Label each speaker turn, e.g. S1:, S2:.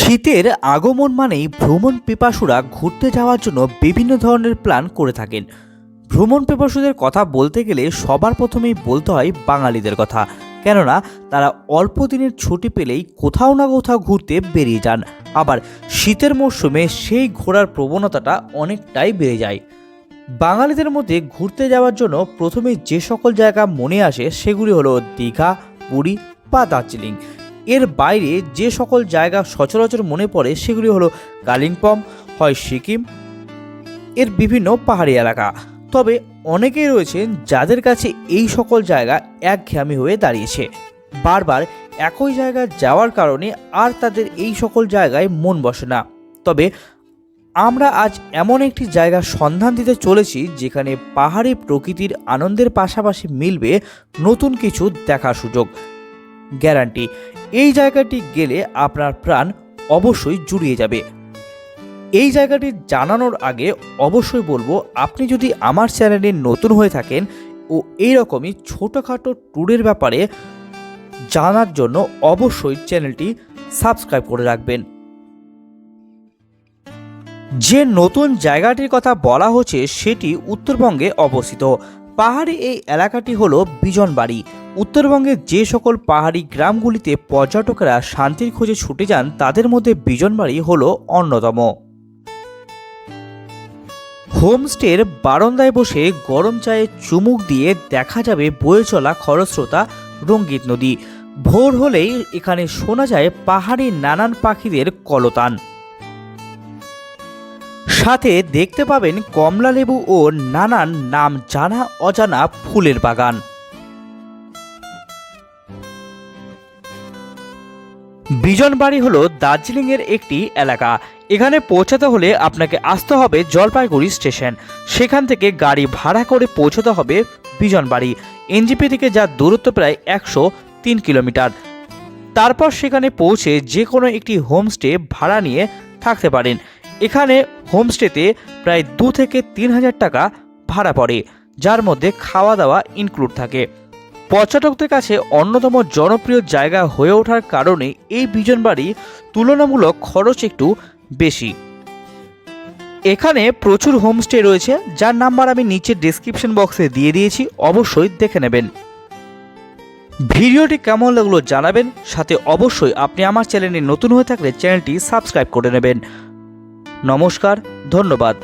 S1: শীতের আগমন মানেই ভ্রমণ পিপাসুরা ঘুরতে যাওয়ার জন্য বিভিন্ন ধরনের প্ল্যান করে থাকেন। ভ্রমণ পিপাসুদের কথা বলতে গেলে সবার প্রথমেই বলতে হয় বাঙালিদের কথা, কেননা তারা অল্প দিনের ছুটি পেলেই কোথাও না কোথাও ঘুরতে বেরিয়ে যান। আবার শীতের মরশুমে সেই ঘোরার প্রবণতাটা অনেকটাই বেড়ে যায়। বাঙালিদের মধ্যে ঘুরতে যাওয়ার জন্য প্রথমে যে সকল জায়গা মনে আসে সেগুলি হলো দীঘা, পুরী বা দার্জিলিং। এর বাইরে যে সকল জায়গা সচরাচর মনে পড়ে সেগুলি হলো কালিম্পং, হয় সিকিম, এর বিভিন্ন পাহাড়ি এলাকা। তবে অনেকেই রয়েছেন যাদের কাছে এই সকল জায়গা একঘেয়েমি হয়ে দাঁড়িয়েছে। বারবার একই জায়গায় যাওয়ার কারণে আর তাদের এই সকল জায়গায় মন বসে না। তবে আমরা আজ এমন একটি জায়গার সন্ধান দিতে চলেছি যেখানে পাহাড়ি প্রকৃতির আনন্দের পাশাপাশি মিলবে নতুন কিছু দেখার সুযোগ। গ্যারান্টি, এই জায়গাটি গেলে আপনার প্রাণ অবশ্যই জুড়িয়ে যাবে। এই জায়গাটি জানানোর আগে অবশ্যই বলবো, আপনি যদি আমার চ্যানেলে নতুন হয়ে থাকেন ও এইরকমই ছোটোখাটো ট্যুরের ব্যাপারে জানার জন্য অবশ্যই চ্যানেলটি সাবস্ক্রাইব করে রাখবেন। যে নতুন জায়গাটির কথা বলা হচ্ছে সেটি উত্তরবঙ্গে অবস্থিত। পাহাড়ি এই এলাকাটি হলো বিজনবাড়ি। উত্তরবঙ্গের যে সকল পাহাড়ি গ্রামগুলিতে পর্যটকরা শান্তির খোঁজে ছুটে যান তাদের মধ্যে বিজনবাড়ি হলো অন্যতম। হোমস্টের বারান্দায় বসে গরম চায়ে চুমুক দিয়ে দেখা যাবে বয়ে চলা খরস্রোতা রঙ্গিত নদী। ভোর হলেই এখানে শোনা যায় পাহাড়ি নানান পাখিদের কলতান। সাথে দেখতে পাবেন কমলালেবু ও নানান নাম জানা অজানা ফুলের বাগান। বিজনবাড়ি হলো দার্জিলিংয়ের একটি এলাকা। এখানে পৌঁছাতে হলে আপনাকে আসতে হবে জলপাইগুড়ি স্টেশন। সেখান থেকে গাড়ি ভাড়া করে পৌঁছতে হবে বিজনবাড়ি। এনজেপি থেকে যার দূরত্ব প্রায় 103 কিলোমিটার। তারপর সেখানে পৌঁছে যে কোনো একটি হোমস্টে ভাড়া নিয়ে থাকতে পারেন। এখানে হোমস্টেতে প্রায় 2 থেকে 3 হাজার টাকা ভাড়া পড়ে, যার মধ্যে খাওয়া দাওয়া ইনক্লুড থাকে। পর্যটকদের কাছে অন্যতম জনপ্রিয় জায়গা হয়ে ওঠার কারণে এই বিজনবাড়ি তুলনামূলক খরচ একটু বেশি। এখানে প্রচুর হোমস্টে রয়েছে, যার নাম্বার আমি নিচে ডেসক্রিপশন বক্সে দিয়ে দিয়েছি, অবশ্যই দেখে নেবেন। ভিডিওটি কেমন লাগলো জানাবেন। সাথে অবশ্যই আপনি আমার চ্যানেলে নতুন হয়ে থাকলে চ্যানেলটি সাবস্ক্রাইব করে নেবেন। নমস্কার, ধন্যবাদ।